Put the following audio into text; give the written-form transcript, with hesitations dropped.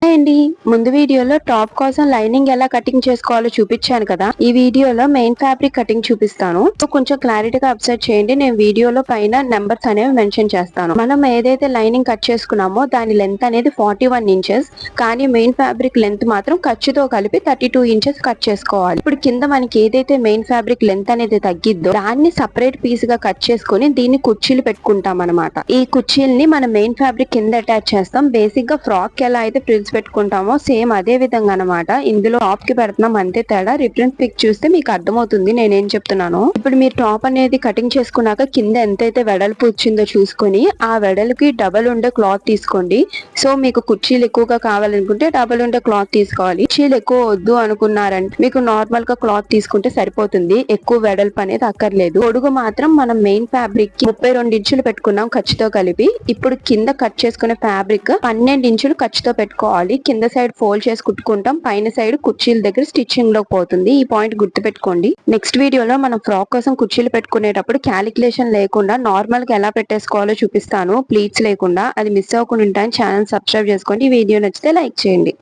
Hi అండి. ముందు వీడియోలో టాప్ కోసం లైనింగ్ ఎలా కటింగ్ చేసుకోవాలో చూపించాను కదా. ఈ వీడియోలో మెయిన్ ఫ్యాబ్రిక్ కటింగ్ చూపిస్తాను. కొంచెం క్లారిటీగా అబ్జర్వ్ చేయండి. నేను వీడియోలో పైన నెంబర్స్ అనేవి మెన్షన్ చేస్తాను. మనం ఏదైతే లైనింగ్ కట్ చేసుకున్నామో దాని లెంత్ అనేది 41 ఇంచెస్, కానీ మెయిన్ ఫ్యాబ్రిక్ లెంత్ మాత్రం ఖర్చుతో కలిపి 32 ఇంచెస్ కట్ చేసుకోవాలి. ఇప్పుడు కింద మనకి ఏదైతే మెయిన్ ఫ్యాబ్రిక్ లెంత్ అనేది తగ్గిద్దో దాన్ని సపరేట్ పీస్ గా కట్ చేసుకుని దీన్ని కుర్చీలు పెట్టుకుంటాం అనమాట. ఈ కుర్చీల్ని మనం మెయిన్ ఫ్యాబ్రిక్ కింద అటాచ్ చేస్తాం. బేసిక్ గా ఫ్రాక్ ఎలా అయితే ఫ్రిల్స్ పెట్టుకుంటామో సేమ్ అదే విధంగా అనమాట. ఇందులో టాప్ కి పెడుతున్నాం అంతే తేడా. రిఫరెన్స్ పిక్ చూస్తే మీకు అర్థమవుతుంది నేనేం చెప్తున్నాను. ఇప్పుడు మీరు టాప్ అనేది కటింగ్ చేసుకున్నాక కింద ఎంతైతే వెడల్పు వచ్చిందో చూసుకొని ఆ వెడల్కి డబల్ ఉండే క్లాత్ తీసుకోండి. సో మీకు కుర్చీలు ఎక్కువగా కావాలనుకుంటే డబల్ ఉండే క్లాత్ తీసుకోవాలి. కుర్చీలు ఎక్కువ వద్దు అనుకున్నారంటే మీకు నార్మల్ గా క్లాత్ తీసుకుంటే సరిపోతుంది. ఎక్కువ వెడల్పు అనేది అక్కర్లేదు. పొడుగు మాత్రం మనం మెయిన్ ఫ్యాబ్రిక్ కి 32 ఇంచులు పెట్టుకున్నాం ఖర్చుతో కలిపి. ఇప్పుడు కింద కట్ చేసుకునే ఫ్యాబ్రిక్ 12 ఇంచులు ఖర్చుతో పెట్టుకోవాలి. కింద సైడ్ ఫోల్డ్ చేసి కుట్టుకుంటాం, పైన సైడ్ కుర్చీల దగ్గర స్టిచ్చింగ్ లో పోతుంది. ఈ పాయింట్ గుర్తు పెట్టుకోండి. నెక్స్ట్ వీడియోలో మనం ఫ్రాక్ కోసం కుర్చీలు పెట్టుకునేటప్పుడు క్యాలిక్యులేషన్ లేకుండా నార్మల్ గా ఎలా పెట్టేసుకోవాలో చూపిస్తాను, ప్లీట్స్ లేకుండా. అది మిస్ అవ్వకుండా ఛానల్ సబ్స్క్రైబ్ చేసుకోండి. ఈ వీడియో నచ్చితే లైక్ చేయండి.